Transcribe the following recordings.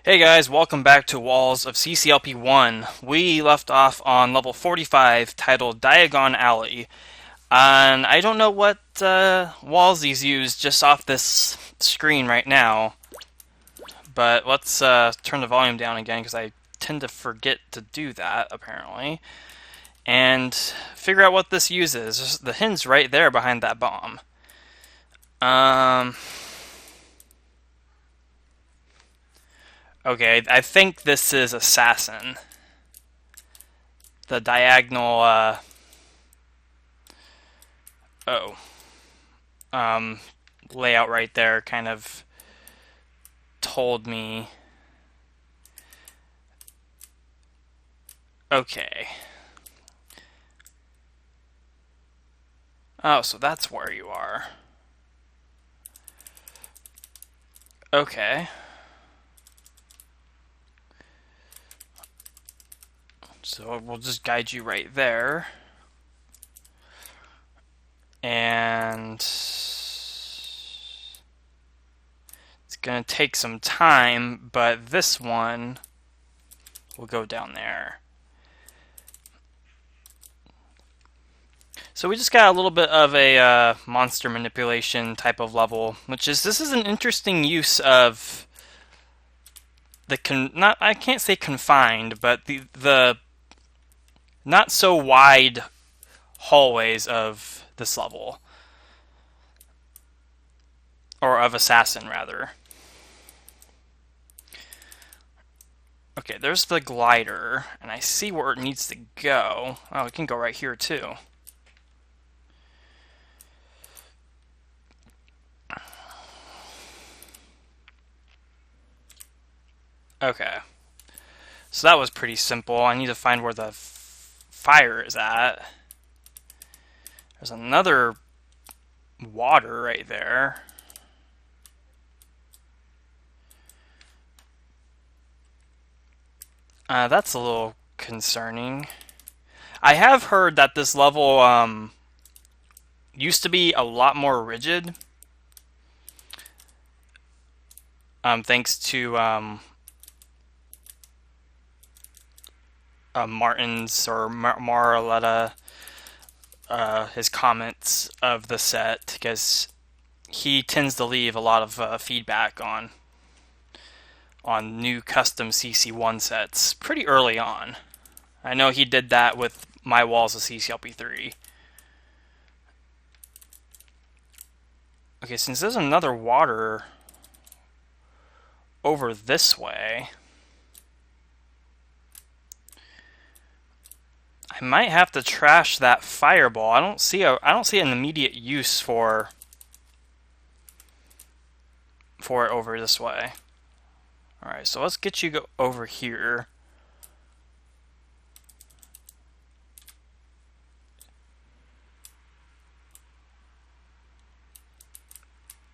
Hey guys, welcome back to Walls of CCLP1. We left off on level 45 titled Diagon Alley. And I don't know what walls these use just off this screen right now, but let's turn the volume down again because I tend to forget to do that apparently. And figure out what this uses. The hint's right there behind that bomb. Um, okay, I think this is Assassin. The diagonal, oh, um, layout right there kind of told me. Okay. Oh, so that's where you are. Okay. So we'll just guide you right there. And it's gonna take some time, but this one will go down there. So we just got a little bit of a monster manipulation type of level, which is this is an interesting use of the not I can't say confined, but the not so wide hallways of this level, or of Assassin rather. Okay, there's the glider, and I see where it needs to go. Oh, it can go right here too. Okay. So that was pretty simple. I need to find where the fire is at. There's another water right there. That's a little concerning. I have heard that this level used to be a lot more rigid. Thanks to Martin's or Marletta, his comments of the set, because he tends to leave a lot of feedback on new custom CC1 sets pretty early on. I know he did that with my walls of CCLP3. Okay, since there's another water over this way, I might have to trash that fireball. I don't see an immediate use for it over this way. Alright, so let's get you over here.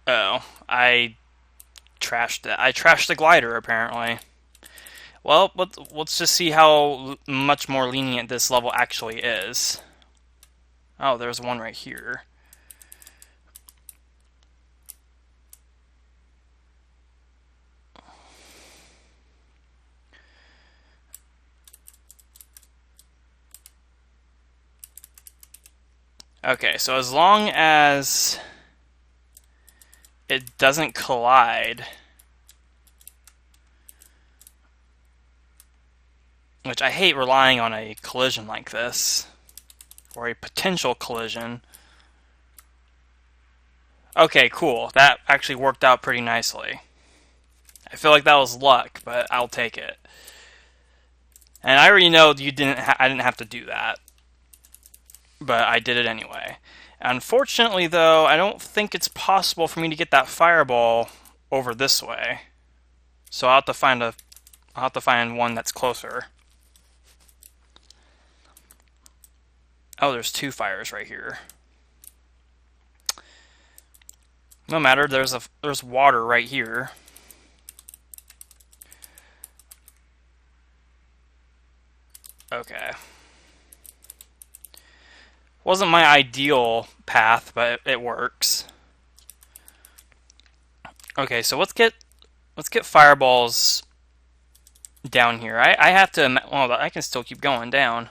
Oh, I trashed it. I trashed the glider, apparently. Well, let's just see how much more lenient this level actually is. Oh, there's one right here. Okay, so as long as it doesn't collide, which I hate relying on a collision like this, or a potential collision. Okay, cool. That actually worked out pretty nicely. I feel like that was luck, but I'll take it. And I already know you I didn't have to do that, but I did it anyway. Unfortunately, though, I don't think it's possible for me to get that fireball over this way. So I'll have to find one that's closer. Oh, there's two fires right here. No matter, there's water right here. Okay. Wasn't my ideal path, but it works. Okay, so let's get fireballs down here. I have to, well, I can still keep going down.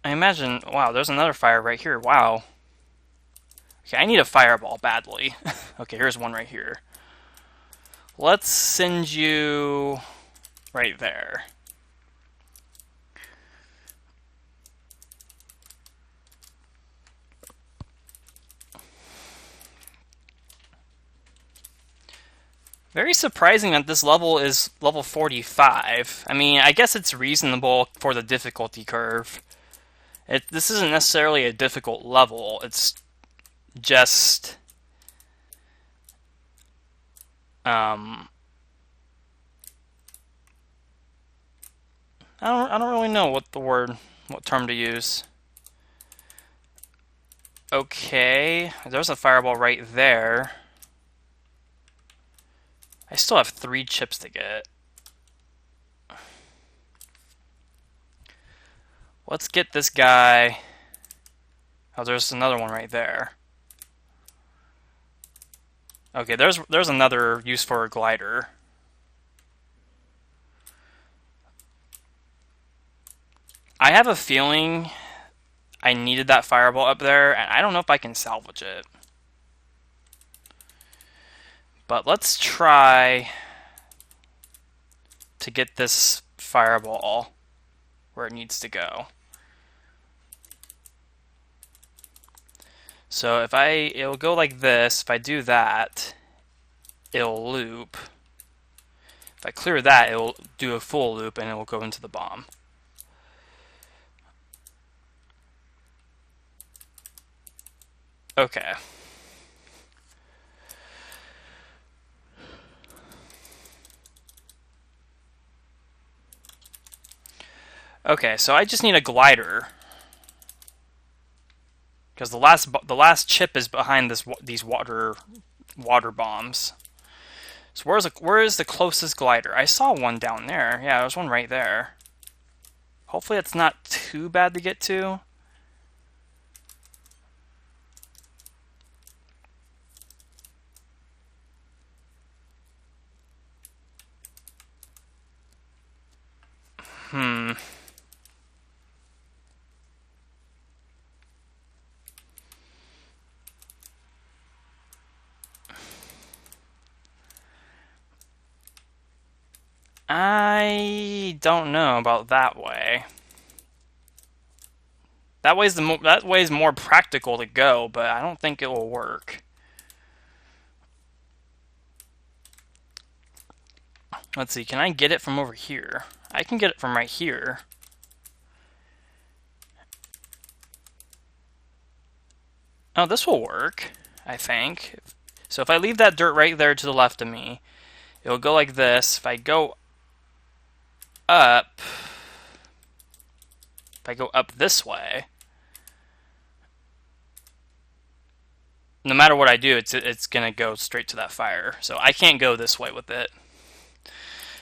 I imagine, wow, there's another fire right here. Wow. Okay, I need a fireball badly. Okay, here's one right here. Let's send you right there. Very surprising that this level is level 45. I mean, I guess it's reasonable for the difficulty curve. This isn't necessarily a difficult level. It's just I don't really know what term to use. Okay, there's a fireball right there. I still have 3 chips to get. Let's get this guy. Oh, there's another one right there. Okay, there's another use for a glider. I have a feeling I needed that fireball up there, and I don't know if I can salvage it. But let's try to get this fireball where it needs to go. So it'll go like this. If I do that, it'll loop. If I clear that, it'll do a full loop and it will go into the bomb. Okay. Okay, so I just need a glider. Because the last chip is behind these water bombs. So where is the closest glider? I saw one down there. Yeah, there's one right there. Hopefully it's not too bad to get to. I don't know about that way. That way's more practical to go, but I don't think it will work. Let's see, can I get it from over here? I can get it from right here. Oh, this will work, I think. So if I leave that dirt right there to the left of me, it'll go like this. If I go up this way, no matter what I do, it's gonna go straight to that fire. So I can't go this way with it.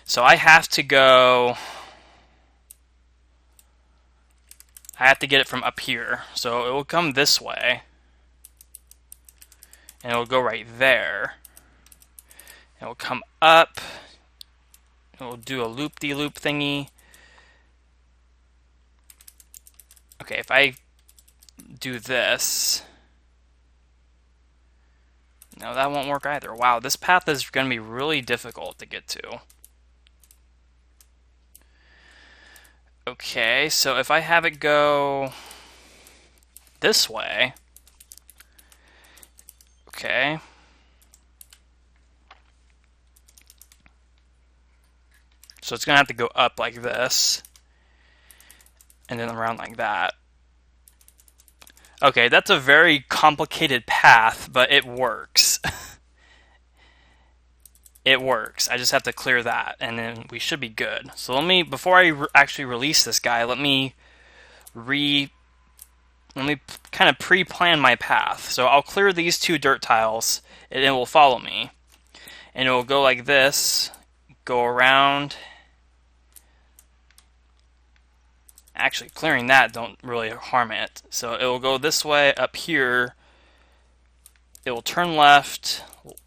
So I have to get it from up here. So it will come this way. And it will go right there. It will come up. It will do a loop-de-loop thingy. Okay, if I do this... No, that won't work either. Wow, this path is going to be really difficult to get to. Okay, so if I have it go this way... Okay. So it's going to have to go up like this. And then around like that. Okay, that's a very complicated path, but it works. It works. I just have to clear that, and then we should be good. So before I actually release this guy, let me kind of pre-plan my path. So I'll clear these 2 dirt tiles, and it will follow me. And it will go like this, go around. Actually, clearing that don't really harm it. So it will go this way, up here. It will turn left,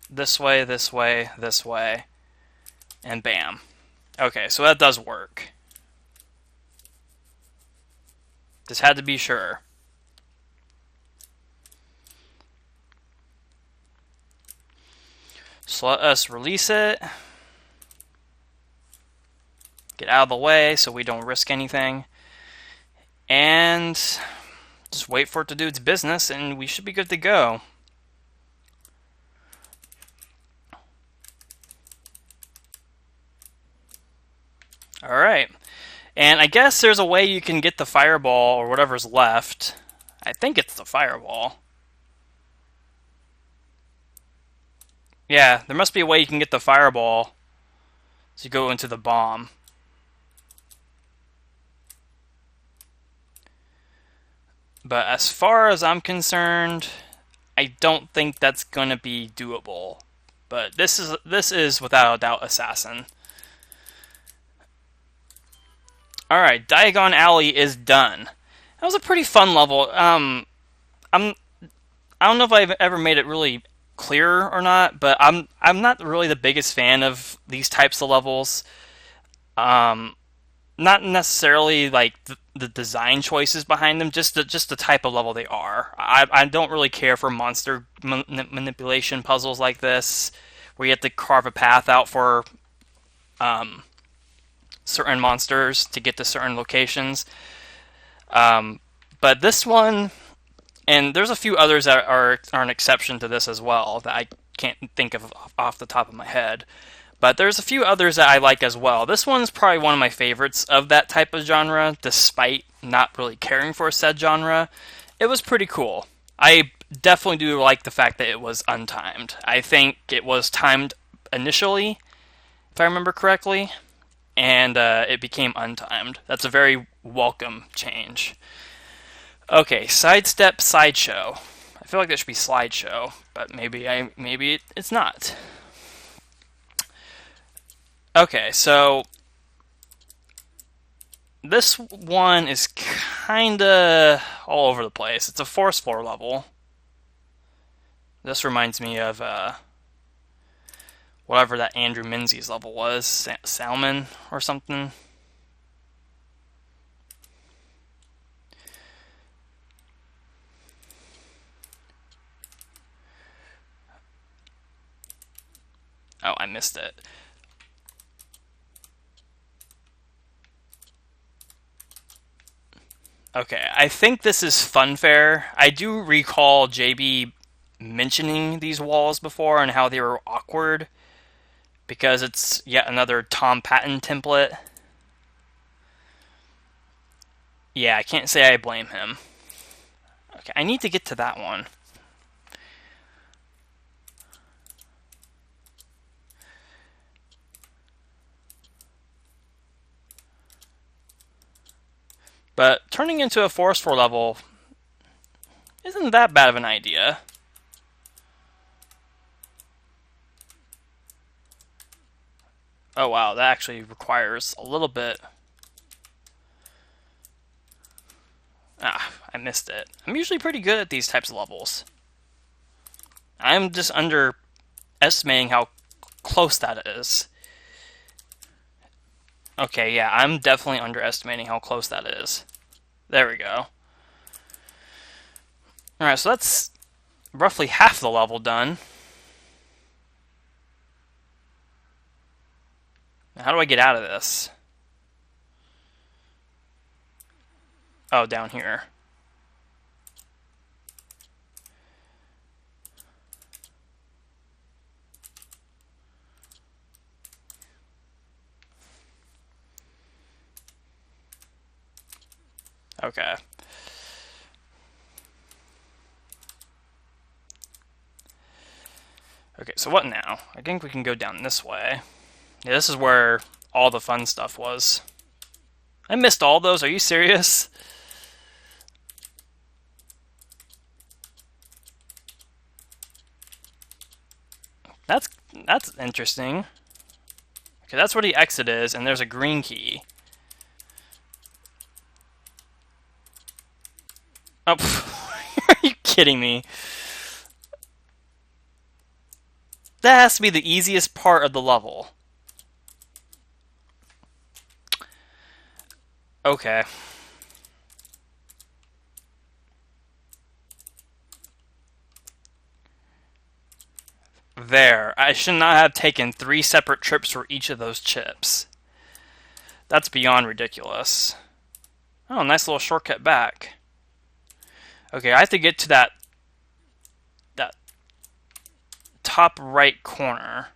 this way, this way, this way. And bam. Okay, so that does work. Just had to be sure. So let us release it. Get out of the way so we don't risk anything. And just wait for it to do its business, and we should be good to go. Alright. And I guess there's a way you can get the fireball or whatever's left. I think it's the fireball. Yeah, there must be a way you can get the fireball to go into the bomb. But as far as I'm concerned, I don't think that's going to be doable. But this is without a doubt Assassin. Alright, Diagon Alley is done. That was a pretty fun level. I don't know if I've ever made it really clear or not, but I'm not really the biggest fan of these types of levels. Not necessarily like the design choices behind them, just the type of level they are. I don't really care for monster manipulation puzzles like this, where you have to carve a path out for certain monsters to get to certain locations. But this one, and there's a few others that are an exception to this as well that I can't think of off the top of my head. But there's a few others that I like as well. This one's probably one of my favorites of that type of genre, despite not really caring for said genre. It was pretty cool. I definitely do like the fact that it was untimed. I think it was timed initially, if I remember correctly, and it became untimed. That's a very welcome change. Okay, Sidestep Sideshow. I feel like that should be slideshow, but maybe it's not. Okay, so this one is kinda all over the place. It's a force floor level. This reminds me of whatever that Andrew Menzies level was, Salmon or something. Oh, I missed it. Okay, I think this is Funfair. I do recall JB mentioning these walls before and how they were awkward because it's yet another Tom Patton template. Yeah, I can't say I blame him. Okay, I need to get to that one. But turning into a Force 4 level isn't that bad of an idea. Oh wow, that actually requires a little bit. Ah, I missed it. I'm usually pretty good at these types of levels. I'm just underestimating how close that is. Okay, yeah, I'm definitely underestimating how close that is. There we go. Alright, so that's roughly half the level done. Now, how do I get out of this? Oh, down here. Okay. Okay, so what now? I think we can go down this way. Yeah, this is where all the fun stuff was. I missed all those, are you serious? That's interesting. Okay, that's where the exit is, and there's a green key. Oh, are you kidding me? That has to be the easiest part of the level. Okay. There. I should not have taken 3 separate trips for each of those chips. That's beyond ridiculous. Oh, nice little shortcut back. Okay, I have to get to that top right corner.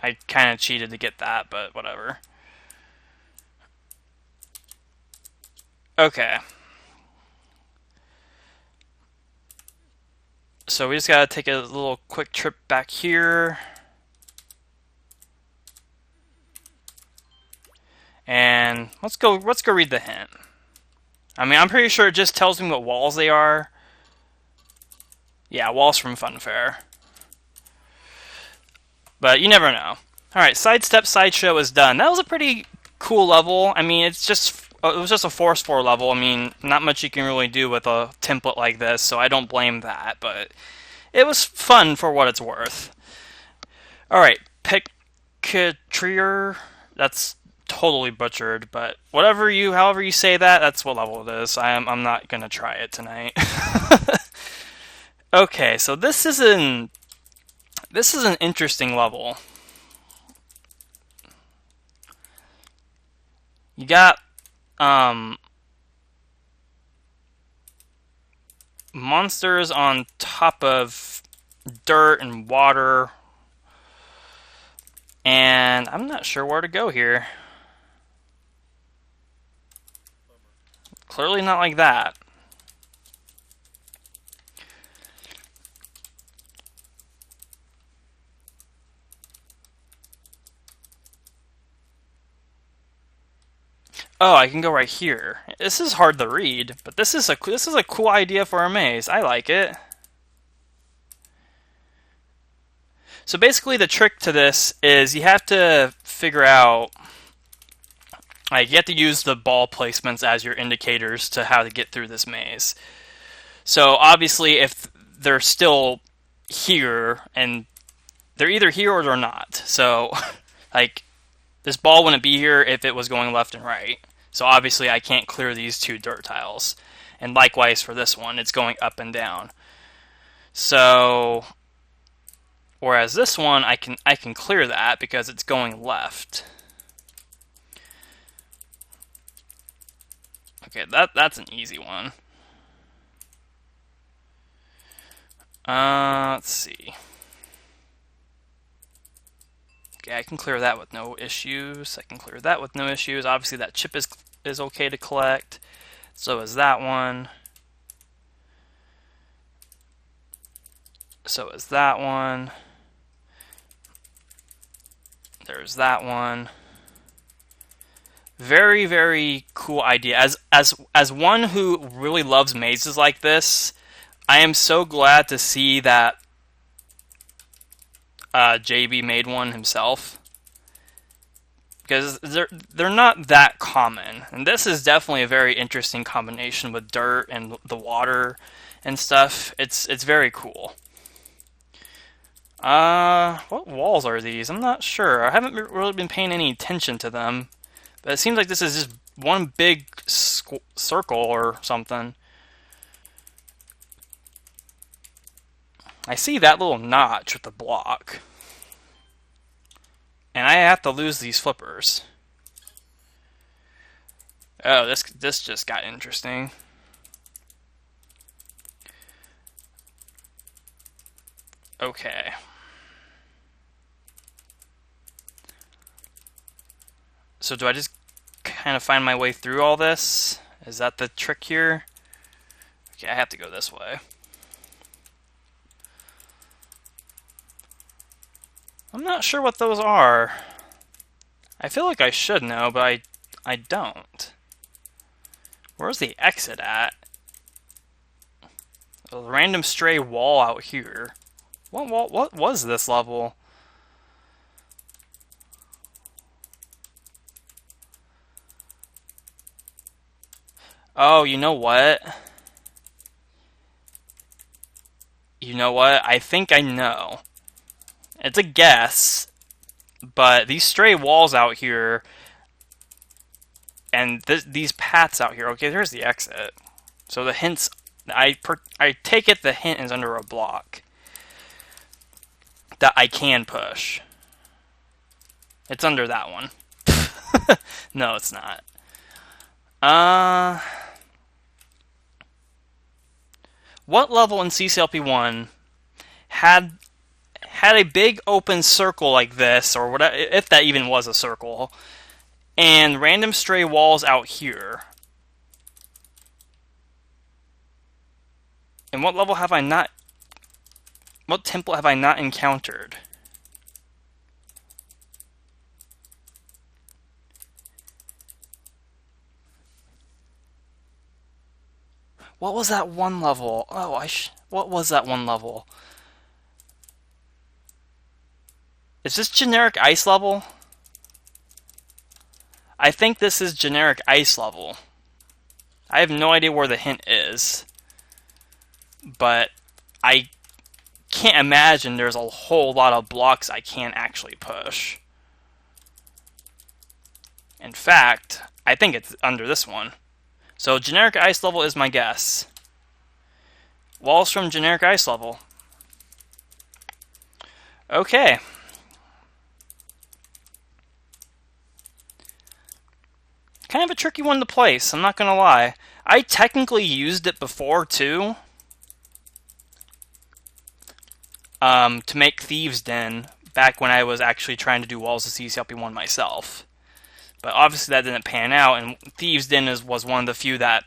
I kind of cheated to get that, but whatever. Okay. So we just gotta take a little quick trip back here. And let's go read the hint. I mean, I'm pretty sure it just tells me what walls they are. Yeah, walls from Funfair. But you never know. Alright, Sidestep Sideshow is done. That was a pretty cool level. I mean, it was just a Force 4 level. I mean, not much you can really do with a template like this, so I don't blame that, but it was fun for what it's worth. Alright, Petrichor. That's totally butchered, but however you say that, that's what level it is. I'm not gonna try it tonight. Okay, so this is an interesting level. You got monsters on top of dirt and water, and I'm not sure where to go here. Clearly not like that. Oh, I can go right here. This is hard to read, but this is a cool idea for a maze. I like it. So basically, the trick to this is you have to figure out, like, you have to use the ball placements as your indicators to how to get through this maze. So obviously, if they're still here, and they're either here or they're not. So, like, this ball wouldn't be here if it was going left and right. So obviously I can't clear these 2 dirt tiles. And likewise for this one, it's going up and down. So, whereas this one, I can clear that because it's going left. Okay, that's an easy one. Let's see. Okay, I can clear that with no issues. I can clear that with no issues. Obviously, that chip is okay to collect. So is that one. So is that one. There's that one. Very, very cool idea. As one who really loves mazes like this, I am so glad to see that JB made one himself, because they're not that common, and this is definitely a very interesting combination with dirt and the water and stuff. It's very cool. What walls are these? I'm not sure. I haven't really been paying any attention to them, but it seems like this is just one big circle or something. I see that little notch with the block. And I have to lose these flippers. Oh, this just got interesting. Okay. So do I just kind of find my way through all this? Is that the trick here? Okay, I have to go this way. I'm not sure what those are. I feel like I should know, but I don't. Where's the exit at? A random stray wall out here. What was this level? Oh, you know what? You know what? I think I know. It's a guess, But these stray walls out here and these paths out here. Okay, there's the exit. So the hints, I take it the hint is under a block that I can push. It's under that one. No, it's not. What level in CCLP1 had a big open circle like this, or whatever, if that even was a circle, and random stray walls out here? And what level have I not... What temple have I not encountered? What was that one level? Oh, what was that one level? Is this generic ice level? I think this is generic ice level. I have no idea where the hint is. But I can't imagine there's a whole lot of blocks I can't actually push. In fact, I think it's under this one. So generic ice level is my guess. Walls from generic ice level. Okay. Kind of a tricky one to place, I'm not gonna lie. I technically used it before too. To make Thieves' Den back when I was actually trying to do Walls of CCLP1 myself. But obviously that didn't pan out, and Thieves' Den was one of the few that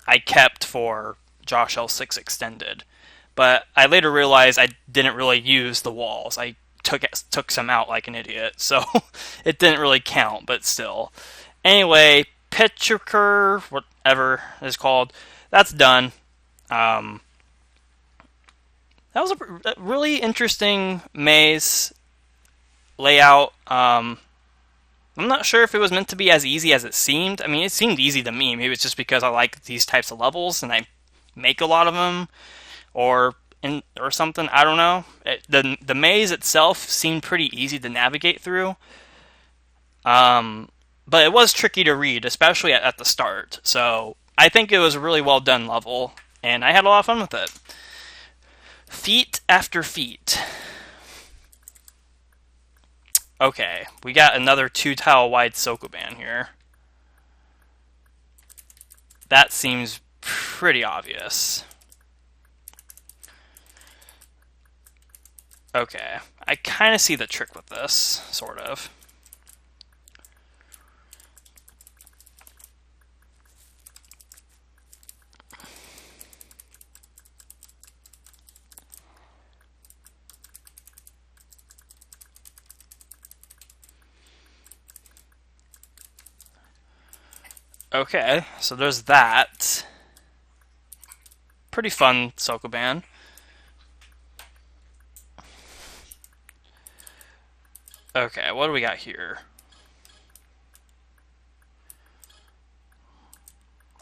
I kept for Josh L6 Extended. But I later realized I didn't really use the walls. I took some out like an idiot, so it didn't really count, but still. Anyway, Petrichor, whatever it's called, that's done. That was a really interesting maze layout. I'm not sure if it was meant to be as easy as it seemed. I mean, it seemed easy to me. Maybe it's just because I like these types of levels and I make a lot of them, or something. I don't know. The maze itself seemed pretty easy to navigate through. But it was tricky to read, especially at the start. So I think it was a really well done level, and I had a lot of fun with it. Feat after feat. Okay, we got another 2-tile wide Sokoban here. That seems pretty obvious. Okay, I kind of see the trick with this, sort of. Okay, so there's that. Pretty fun Sokoban. Okay, what do we got here?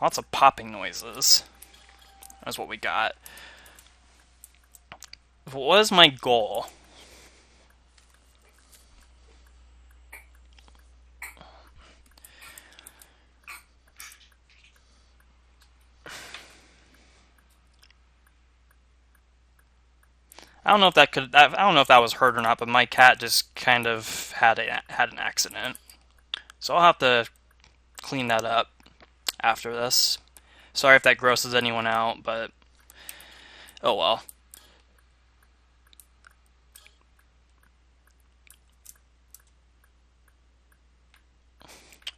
Lots of popping noises. That's what we got. What was my goal? I don't know if that was heard or not, but my cat just kind of had an accident. So I'll have to clean that up after this. Sorry if that grosses anyone out, but oh well.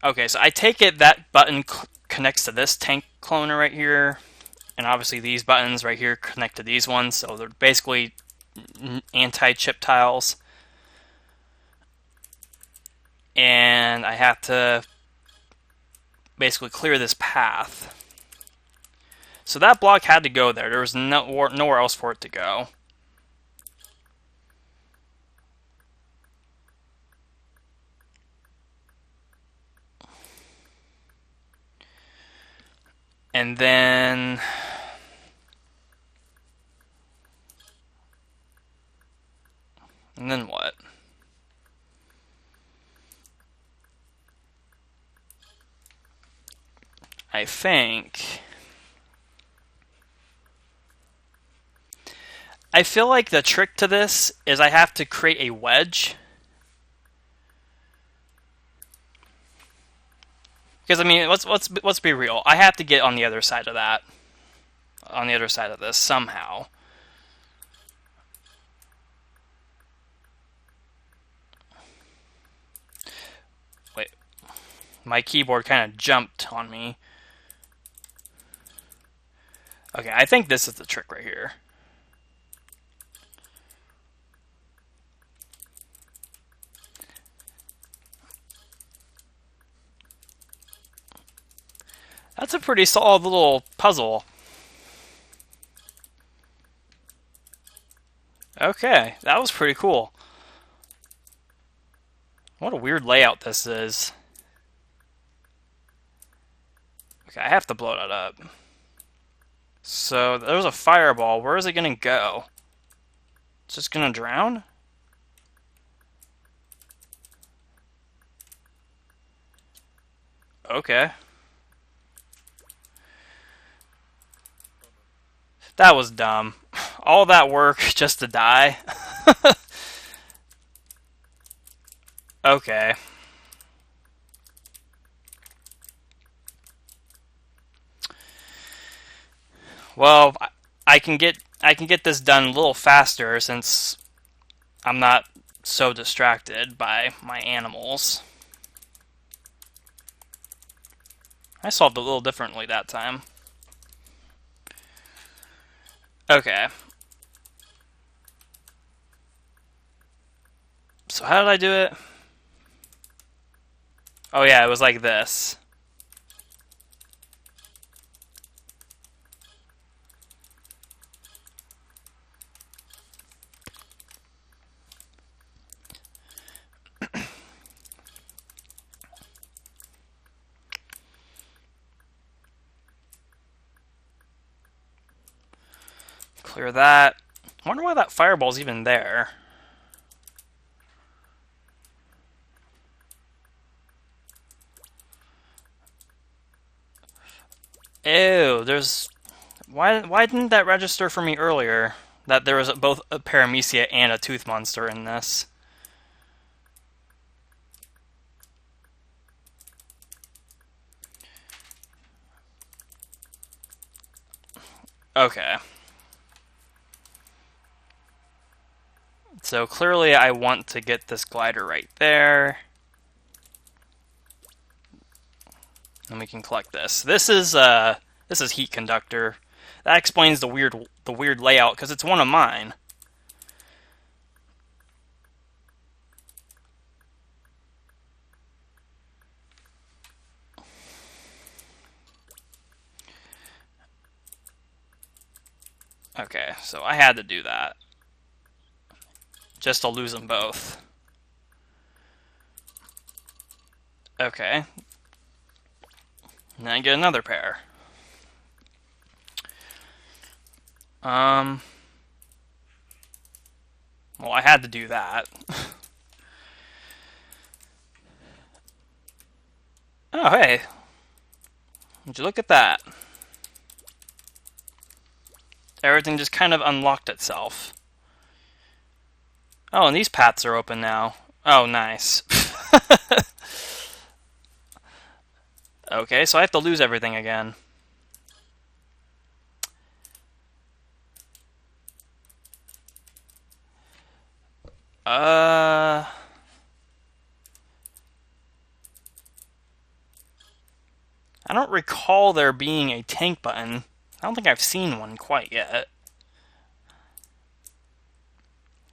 Okay, so I take it that button connects to this tank cloner right here, and obviously these buttons right here connect to these ones, so they're basically anti-chip tiles. And I have to basically clear this path. So that block had to go there. There was nowhere else for it to go. And then what? I think... I feel like the trick to this is I have to create a wedge. Because, I mean, let's be real. I have to get on the other side of that. On the other side of this, somehow. Wait. My keyboard kind of jumped on me. Okay, I think this is the trick right here. That's a pretty solid little puzzle. Okay, that was pretty cool. What a weird layout this is. Okay, I have to blow that up. So, there's a fireball. Where is it going to go? It's just going to drown? Okay. That was dumb. All that work just to die? Okay. Well, I can get this done a little faster since I'm not so distracted by my animals. I solved it a little differently that time. Okay. So how did I do it? Oh yeah, it was like this. Clear that. I wonder why that fireball's even there. Ew, there's... Why didn't that register for me earlier? That there was both a paramecia and a tooth monster in this. Okay. So clearly I want to get this glider right there. And we can collect this. This is heat conductor. That explains the weird layout because it's one of mine. Okay, so I had to do that. Just to lose them both. Okay. And then I get another pair. Well, I had to do that. Oh, hey. Would you look at that? Everything just kind of unlocked itself. Oh, and these paths are open now. Oh, nice. Okay, so I have to lose everything again. I don't recall there being a tank button. I don't think I've seen one quite yet.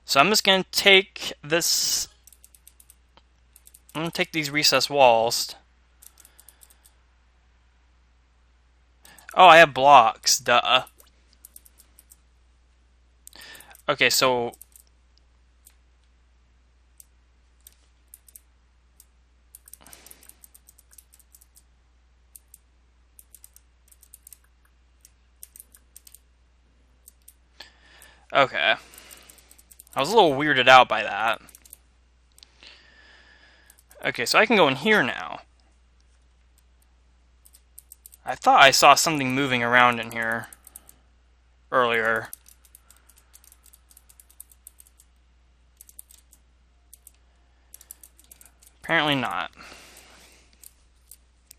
So I'm just going to take this... I'm going to take these recessed walls. Oh, I have blocks. Duh. Okay, so... Okay. I was a little weirded out by that. Okay, so I can go in here now. I thought I saw something moving around in here earlier. Apparently not.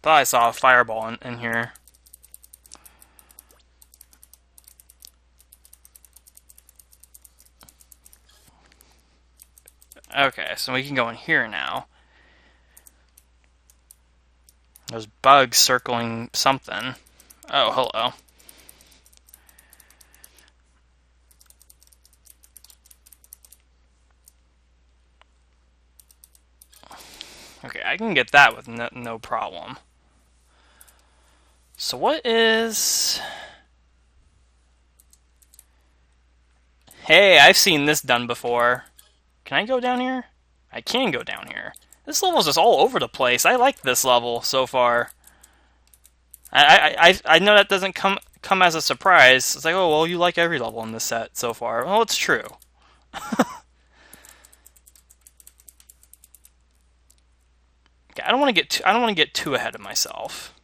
Thought I saw a fireball in here. Okay, so we can go in here now. There's bugs circling something. Oh, hello. Okay, I can get that with no problem. So what is... Hey, I've seen this done before. Can I go down here? I can go down here. This level's just all over the place. I like this level so far. I know that doesn't come as a surprise. It's like, oh, well, you like every level in this set so far. Well, it's true. Okay, I don't want to get too ahead of myself.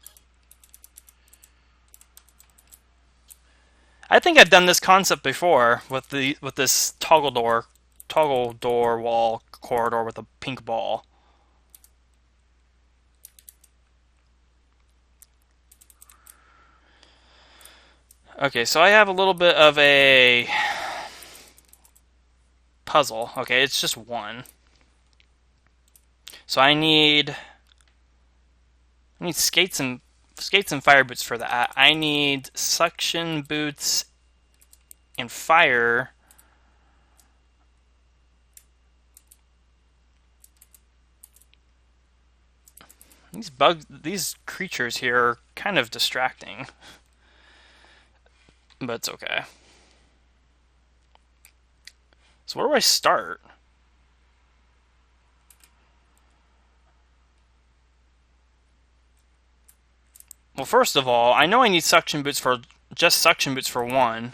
I think I've done this concept before with this toggle door wall corridor with a pink ball. Okay, so I have a little bit of a puzzle. Okay, it's just one. So I need skates and fire boots for that. I need suction boots and fire. These creatures here are kind of distracting. But it's okay. So where do I start? Well, first of all, I know I need suction boots for one.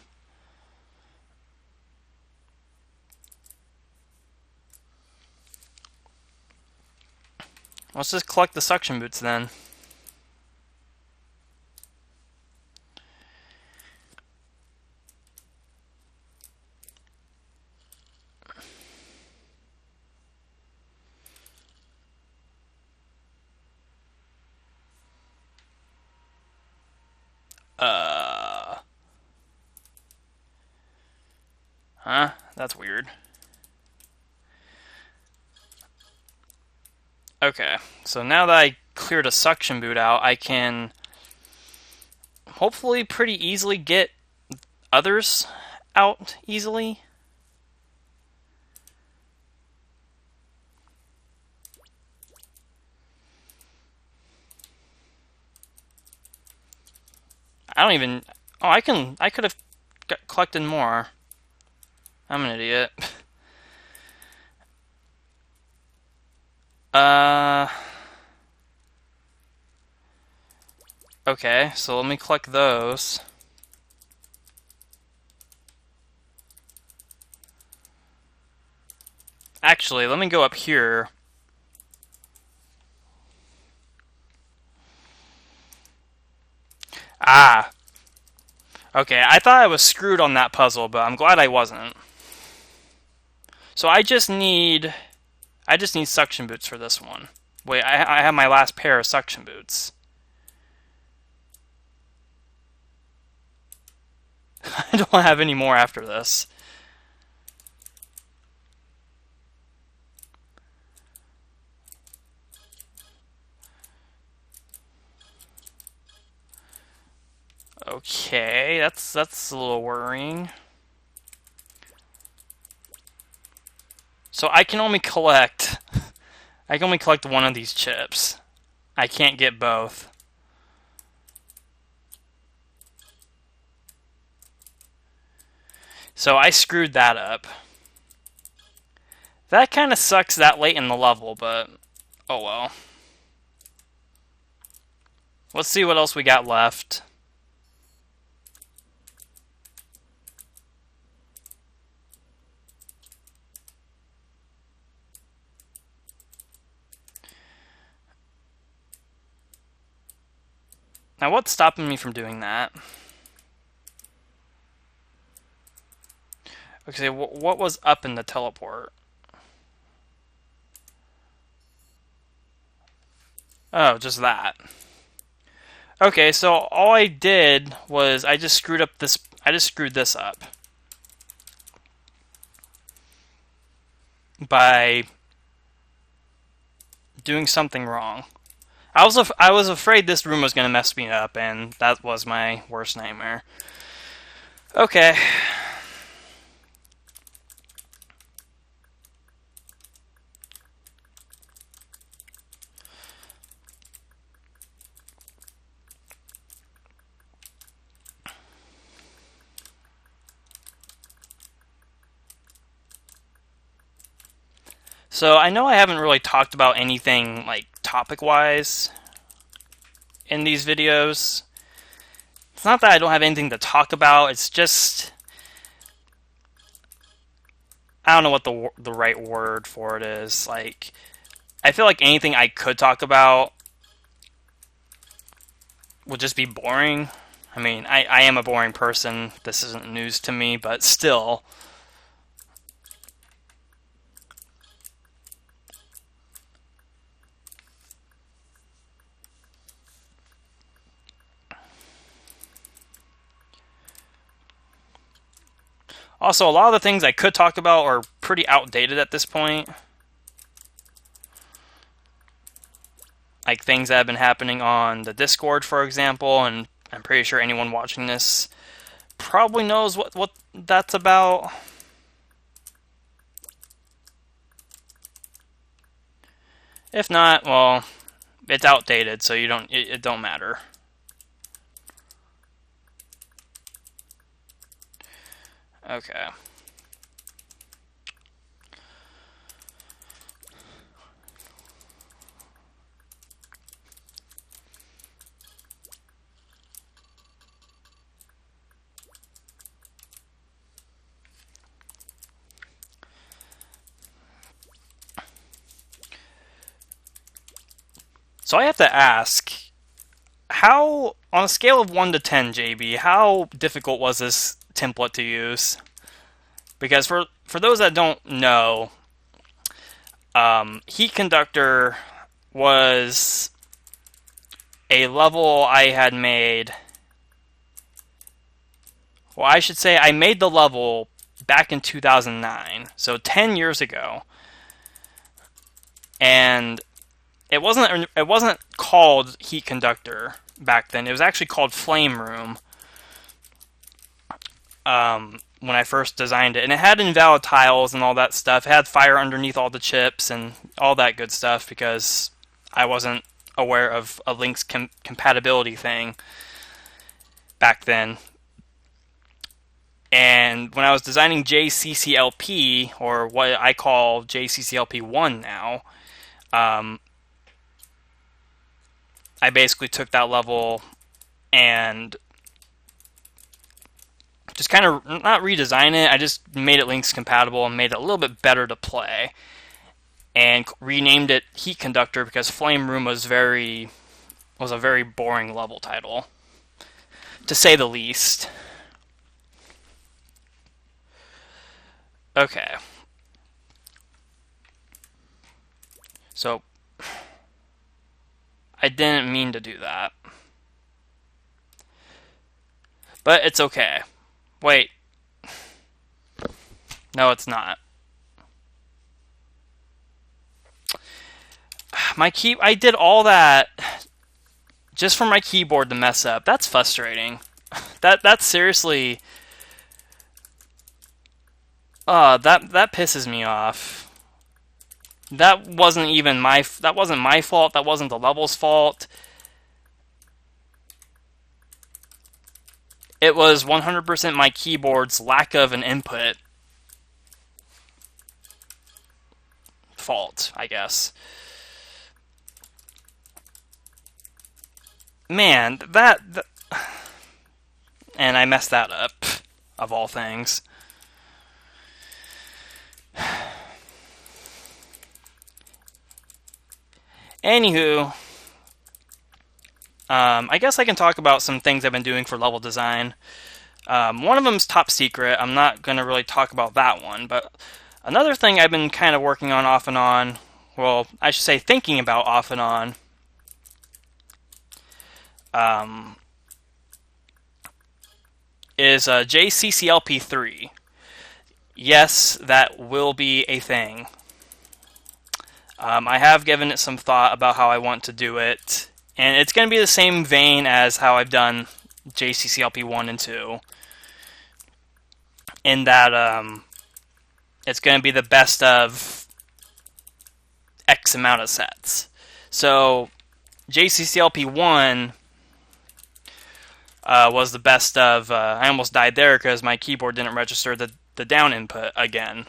Let's just collect the suction boots then. Huh? That's weird. Okay, so now that I cleared a suction boot out, I can hopefully pretty easily get others out easily. I don't even... Oh, I could have collected more. I'm an idiot. Okay, so let me collect those. Actually, let me go up here. Ah. Okay, I thought I was screwed on that puzzle, but I'm glad I wasn't. So I just need suction boots for this one. Wait, I have my last pair of suction boots. I don't have any more after this. Okay, that's a little worrying. So I can only collect one of these chips. I can't get both. So I screwed that up. That kind of sucks that late in the level, but oh well. Let's see what else we got left. Now, what's stopping me from doing that? Okay, what was up in the teleport? Oh, just that. Okay, so all I did was I just screwed this up by doing something wrong. I was afraid this room was gonna mess me up, and that was my worst nightmare. Okay. So I know I haven't really talked about anything like topic-wise in these videos. It's not that I don't have anything to talk about, it's just I don't know what the right word for it is. Like, I feel like anything I could talk about would just be boring. I mean, I am a boring person. This isn't news to me, but still. Also, a lot of the things I could talk about are pretty outdated at this point. Like things that have been happening on the Discord, for example, and I'm pretty sure anyone watching this probably knows what that's about. If not, well, it's outdated, so it don't matter. Okay. So I have to ask, how, on a scale of 1 to 10, JB, how difficult was this template to use? Because for those that don't know, Heat Conductor was a level I had made. Well, I should say I made the level back in 2009, so 10 years ago. And it wasn't called Heat Conductor back then. It was actually called Flame Room. When I first designed it, and it had invalid tiles and all that stuff. It had fire underneath all the chips and all that good stuff because I wasn't aware of a Link's compatibility thing back then. And when I was designing WoCCLP, or what I call WoCCLP1 now, I basically took that level and just kind of not redesign it. I just made it Link's compatible and made it a little bit better to play, and renamed it Heat Conductor because Flame Room was a very boring level title, to say the least. Okay. So I didn't mean to do that. But it's okay. Wait. No, it's not. I did all that just for my keyboard to mess up. That's frustrating. That's seriously that pisses me off. That wasn't my fault. That wasn't the level's fault. It was 100% my keyboard's lack of an input fault, I guess. Man, and I messed that up, of all things. Anywho, I guess I can talk about some things I've been doing for level design. One of them's top secret. I'm not going to really talk about that one, but another thing I've been kind of working on off and on, well, I should say thinking about off and on, is JCCLP3. Yes, that will be a thing. I have given it some thought about how I want to do it, and it's going to be the same vein as how I've done JCCLP1 and 2, in that it's going to be the best of X amount of sets. So JCCLP1 was the best of... I almost died there because my keyboard didn't register the down input again.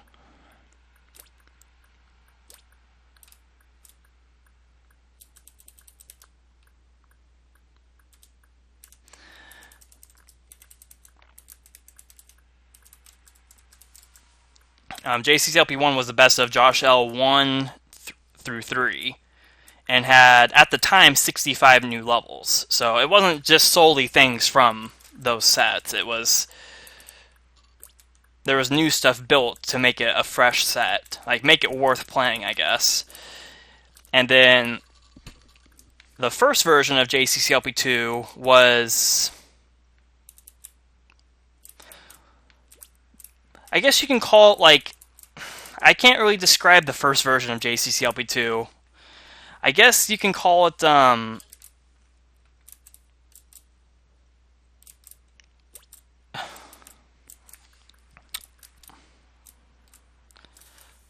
JCCLP1 was the best of Josh L 1 through 3, and had, at the time, 65 new levels. So it wasn't just solely things from those sets. There was new stuff built to make it a fresh set, like make it worth playing, I guess. And then the first version of JCCLP2 was... I guess you can call it, like... I can't really describe the first version of JCCLP2. I guess you can call it, I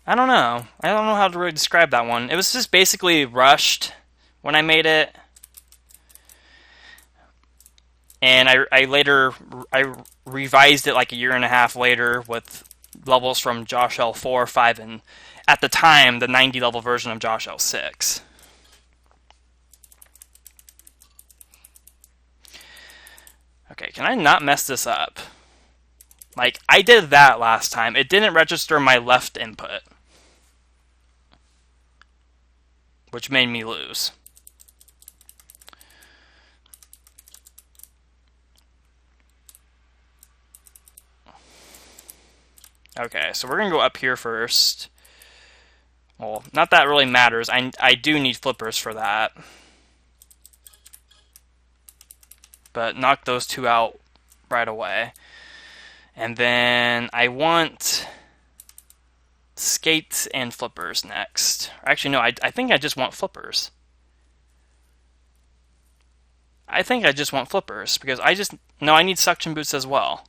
don't know. I don't know how to really describe that one. It was just basically rushed when I made it. And I revised it like a year and a half later with levels from Josh L 4, 5, and at the time, the 90 level version of Josh L 6. Okay, can I not mess this up? Like, I did that last time. It didn't register my left input, which made me lose. Okay, so we're going to go up here first. Well, not that really matters. I do need flippers for that. But knock those two out right away. And then I want skates and flippers next. Actually, no, I think I just want flippers. I think I just want flippers, because I need suction boots as well.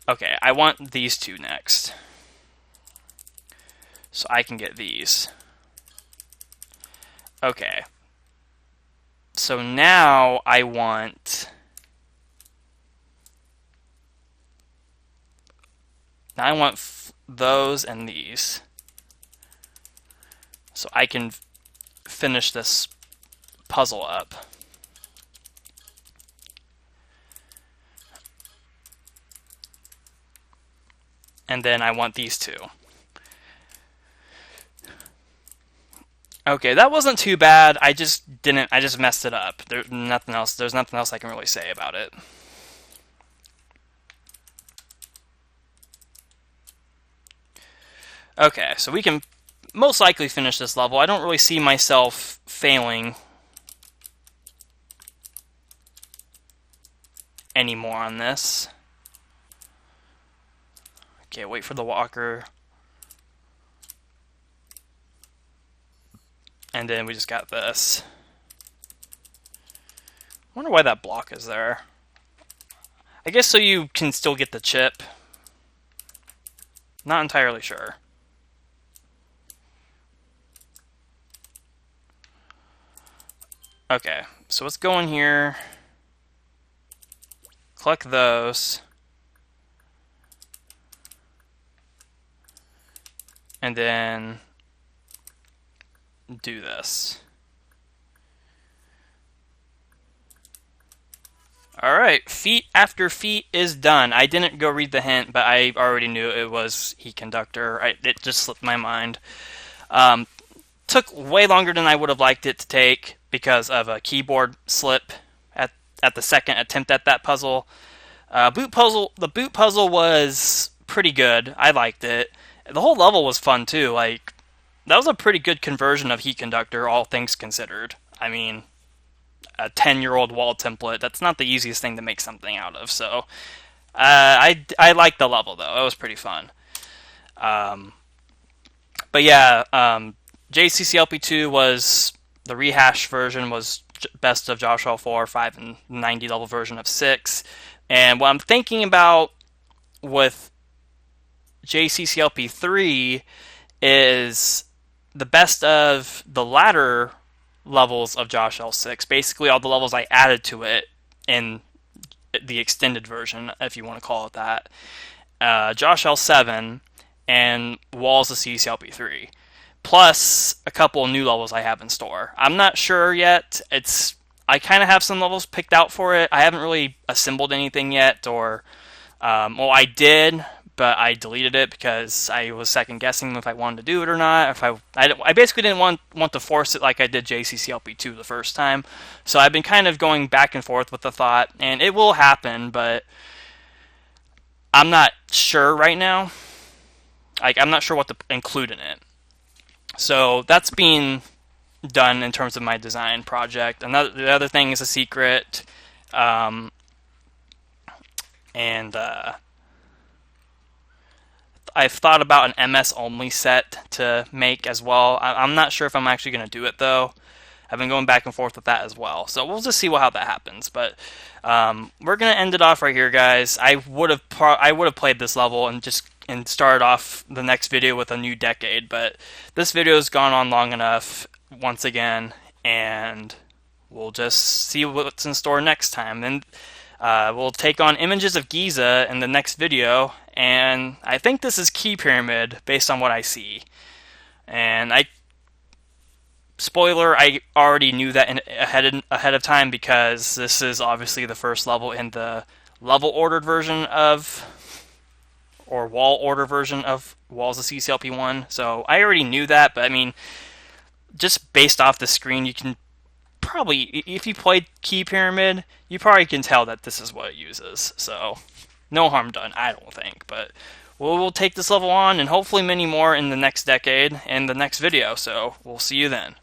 Okay, I want these two next. So I can get these. Okay. So now I want... those and these. So I can finish this puzzle up. And then I want these two. Okay, that wasn't too bad. I just messed it up. There's nothing else I can really say about it. Okay, so we can most likely finish this level. I don't really see myself failing anymore on this. Okay, wait for the walker. And then we just got this. Wonder why that block is there. I guess so you can still get the chip. Not entirely sure. Okay, so let's go in here. Collect those. And then do this. Alright, feat after feat is done. I didn't go read the hint, but I already knew it was heat conductor. It just slipped my mind. Um, Took way longer than I would have liked it to take because of a keyboard slip at the second attempt at that puzzle. The boot puzzle was pretty good. I liked it. The whole level was fun too. Like that was a pretty good conversion of heat conductor, all things considered. I mean, a 10-year-old wall template. That's not the easiest thing to make something out of. So I liked the level though. It was pretty fun. Um, but yeah, JCCLP2 was the rehash version was best of Joshua 4, 5, and 90 level version of 6. And what I'm thinking about with JCCLP3 is the best of the latter levels of Josh L6. Basically, all the levels I added to it in the extended version, if you want to call it that. Josh L7 and Walls of CCLP3. Plus a couple of new levels I have in store. I'm not sure yet. I kind of have some levels picked out for it. I haven't really assembled anything yet, or well, I did, but I deleted it because I was second guessing if I wanted to do it or not. If I basically didn't want to force it like I did JCCLP2 the first time. So I've been kind of going back and forth with the thought, and it will happen, but I'm not sure right now. Like I'm not sure what to include in it. So that's being done in terms of my design project. The other thing is a secret, and I've thought about an MS only set to make as well. I'm not sure if I'm actually going to do it though. I've been going back and forth with that as well. So we'll just see how that happens. But we're going to end it off right here, guys. I would have played this level and started off the next video with a new decade, but this video has gone on long enough once again, and we'll just see what's in store next time. Then we'll take on Images of Giza in the next video, and I think this is Key Pyramid based on what I see. And spoiler, I already knew that ahead of time because this is obviously the first level in the level ordered version of, or wall order version of Walls of CCLP1. So I already knew that, but I mean, just based off the screen, you can probably, if you played Key Pyramid, you probably can tell that this is what it uses. So no harm done, I don't think. But we'll take this level on, and hopefully many more in the next decade in the next video. So we'll see you then.